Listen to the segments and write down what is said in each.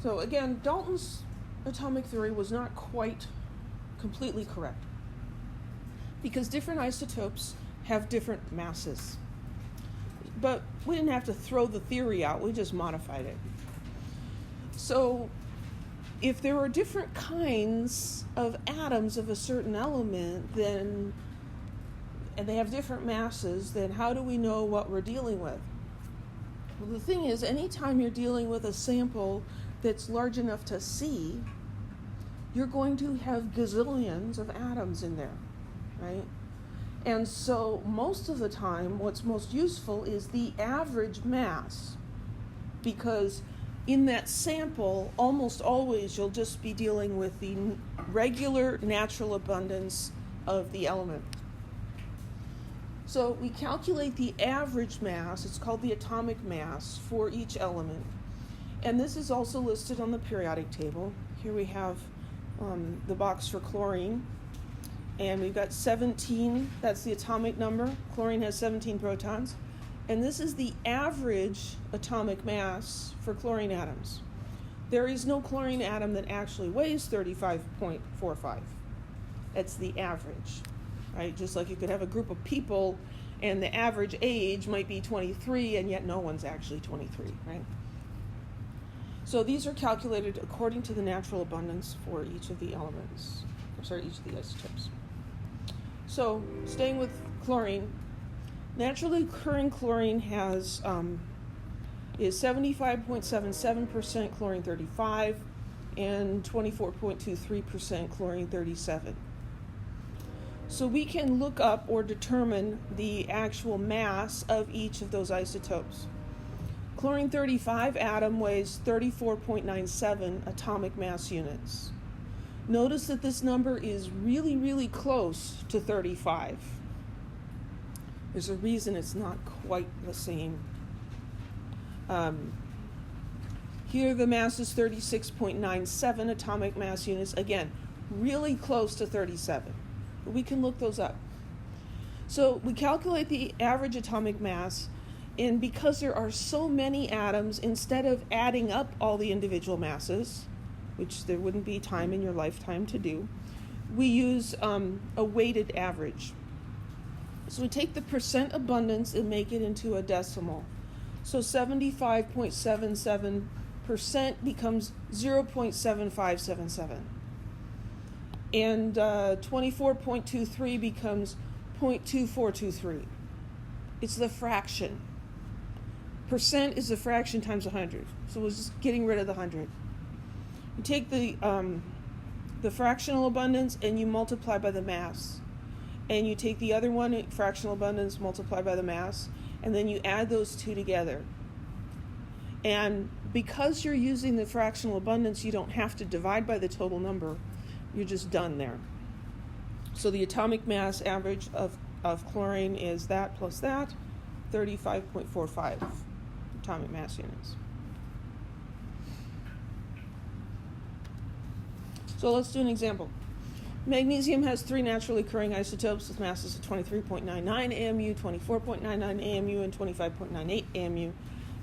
So again, Dalton's atomic theory was not quite completely correct because different isotopes have different masses. But we didn't have to throw the theory out, we just modified it. So if there are different kinds of atoms of a certain element, and they have different masses, then how do we know what we're dealing with? Well, the thing is, anytime you're dealing with a sample that's large enough to see, you're going to have gazillions of atoms in there, right? And so most of the time, what's most useful is the average mass, because in that sample, almost always you'll just be dealing with the regular natural abundance of the element. So we calculate the average mass, it's called the atomic mass, for each element. And this is also listed on the periodic table. Here we have the box for chlorine. And we've got 17, that's the atomic number. Chlorine has 17 protons. And this is the average atomic mass for chlorine atoms. There is no chlorine atom that actually weighs 35.45. That's the average, right? Just like you could have a group of people and the average age might be 23 and yet no one's actually 23, right? So these are calculated according to the natural abundance for each of the elements, each of the isotopes. So staying with chlorine, naturally occurring chlorine is 75.77% chlorine 35 and 24.23% chlorine 37. So we can look up or determine the actual mass of each of those isotopes. Chlorine 35 atom weighs 34.97 atomic mass units. Notice that this number is really, really close to 35. There's a reason it's not quite the same. Here the mass is 36.97 atomic mass units. Again, really close to 37. But we can look those up. So we calculate the average atomic mass, and because there are so many atoms, instead of adding up all the individual masses, which there wouldn't be time in your lifetime to do, we use a weighted average. So we take the percent abundance and make it into a decimal. So 75.77% becomes 0.7577. And 24.23 becomes 0.2423. It's the fraction. Percent is the fraction times 100. So we're just getting rid of the 100. You take the fractional abundance and you multiply by the mass. And you take the other one, fractional abundance, multiply by the mass, and then you add those two together. And because you're using the fractional abundance, you don't have to divide by the total number. You're just done there. So the atomic mass average of chlorine is that plus that, 35.45 atomic mass units. So let's do an example. Magnesium has 3 naturally occurring isotopes with masses of 23.99 AMU, 24.99 AMU, and 25.98 AMU.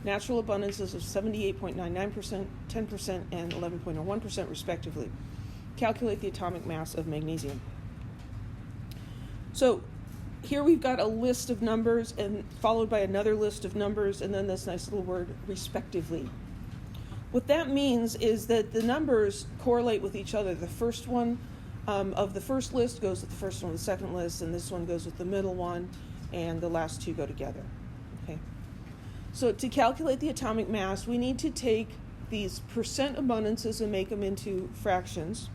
Natural abundances of 78.99%, 10%, and 11.01% respectively. Calculate the atomic mass of magnesium. So here we've got a list of numbers and followed by another list of numbers and then this nice little word, respectively. What that means is that the numbers correlate with each other. The first one of the first list goes with the first one of the second list, and this one goes with the middle one, and the last two go together. Okay. So to calculate the atomic mass, we need to take these percent abundances and make them into fractions.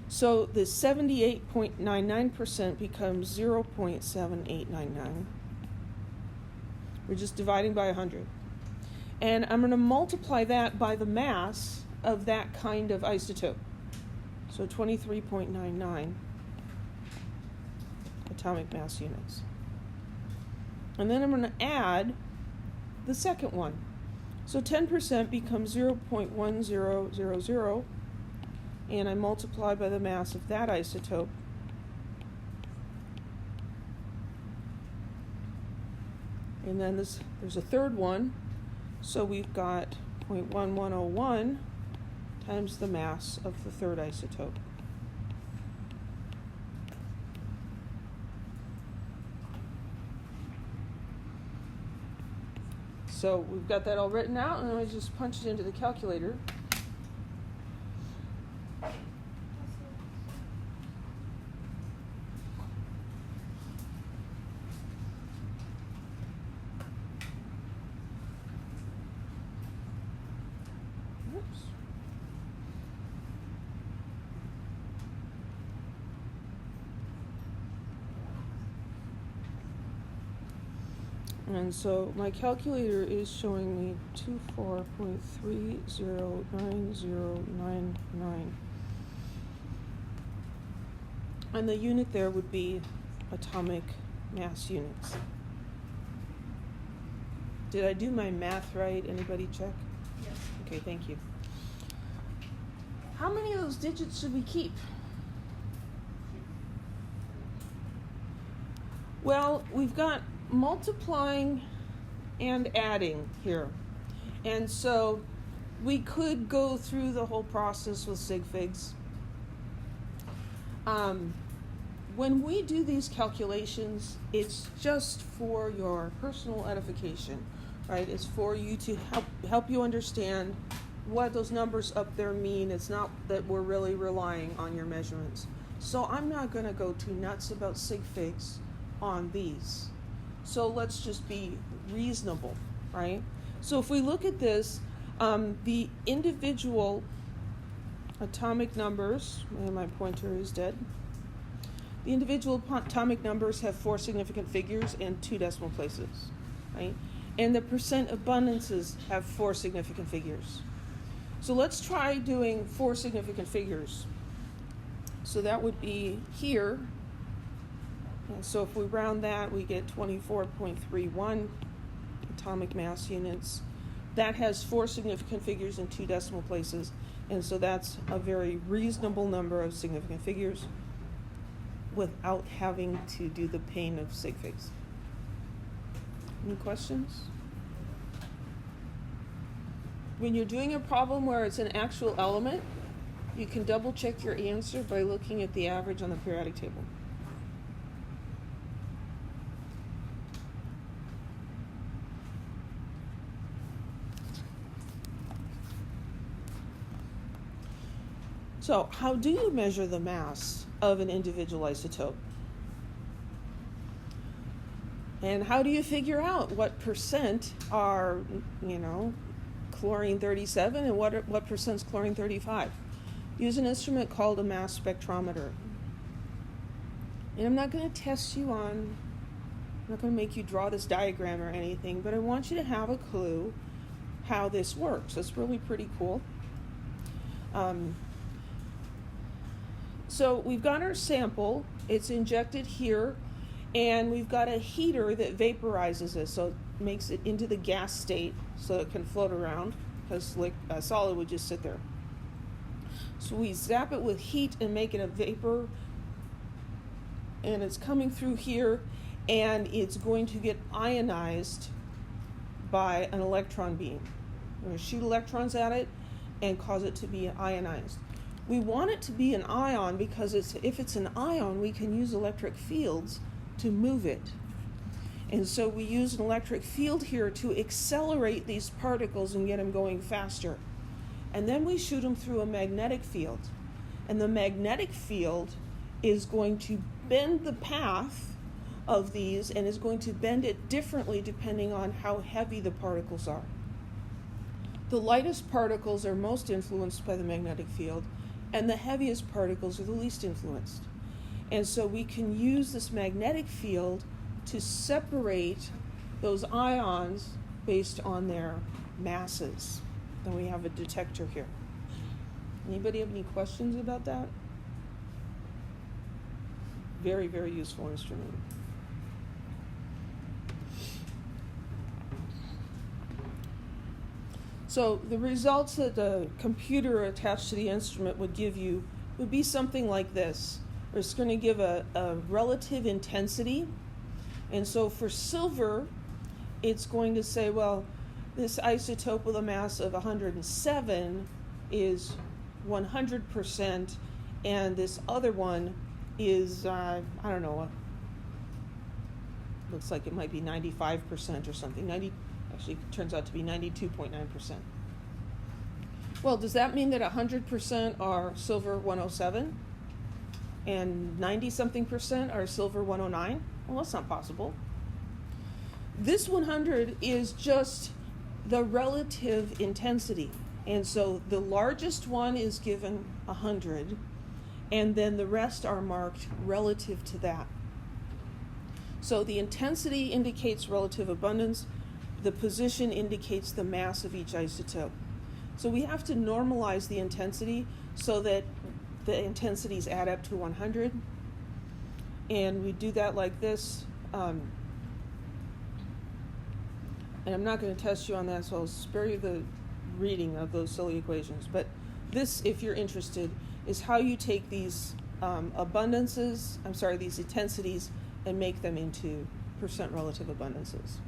So the 78.99% becomes 0.7899. We're just dividing by 100. And I'm going to multiply that by the mass of that kind of isotope. So 23.99 atomic mass units. And then I'm going to add the second one. So 10% becomes 0.1000, and I multiply by the mass of that isotope. And then there's a third one. So we've got 0.1101 times the mass of the third isotope. So we've got that all written out, and then I just punch it into the calculator. Oops. And so my calculator is showing me 24.309099. And the unit there would be atomic mass units. Did I do my math right? Anybody check? Yes. Okay, thank you. How many of those digits should we keep? Well, we've got multiplying and adding here. And so we could go through the whole process with sig figs. When we do these calculations, it's just for your personal edification, right? It's for you to help you understand what those numbers up there mean. It's not that we're really relying on your measurements. So I'm not going to go too nuts about sig figs on these. So let's just be reasonable, right? So if we look at this, the individual atomic numbers, and my pointer is dead. The individual atomic numbers have 4 significant figures and 2 decimal places, right? And the percent abundances have 4 significant figures. So let's try doing 4 significant figures. So that would be here. And so if we round that, we get 24.31 atomic mass units. That has 4 significant figures and 2 decimal places. And so that's a very reasonable number of significant figures without having to do the pain of sig figs. Any questions? When you're doing a problem where it's an actual element, you can double check your answer by looking at the average on the periodic table. So, how do you measure the mass of an individual isotope? And how do you figure out what percent are, chlorine 37 and what percent's chlorine 35? Use an instrument called a mass spectrometer. And I'm not going to test you on, I'm not going to make you draw this diagram or anything, but I want you to have a clue how this works. It's really pretty cool. So we've got our sample, it's injected here, and we've got a heater that vaporizes it, so it makes it into the gas state so it can float around, because solid would just sit there. So we zap it with heat and make it a vapor, and it's coming through here, and it's going to get ionized by an electron beam. We're going to shoot electrons at it and cause it to be ionized. We want it to be an ion because if it's an ion, we can use electric fields to move it. And so we use an electric field here to accelerate these particles and get them going faster. And then we shoot them through a magnetic field. And the magnetic field is going to bend the path of these and is going to bend it differently depending on how heavy the particles are. The lightest particles are most influenced by the magnetic field, and the heaviest particles are the least influenced. And so we can use this magnetic field to separate those ions based on their masses. Then we have a detector here. Anybody have any questions about that? Very, very useful instrument. So the results that the computer attached to the instrument would give you would be something like this. It's going to give a relative intensity. And so for silver, it's going to say, well, this isotope with a mass of 107 is 100%, and this other one is, I don't know, looks like it might be 95% or something. Actually, it turns out to be 92.9%. Well, does that mean that 100% are silver 107 and 90-something% are silver 109? Well, that's not possible. This 100 is just the relative intensity. And so the largest one is given 100, and then the rest are marked relative to that. So the intensity indicates relative abundance. The position indicates the mass of each isotope. So we have to normalize the intensity so that the intensities add up to 100. And we do that like this. And I'm not going to test you on that, so I'll spare you the reading of those silly equations. But this, if you're interested, is how you take these these intensities, and make them into percent relative abundances.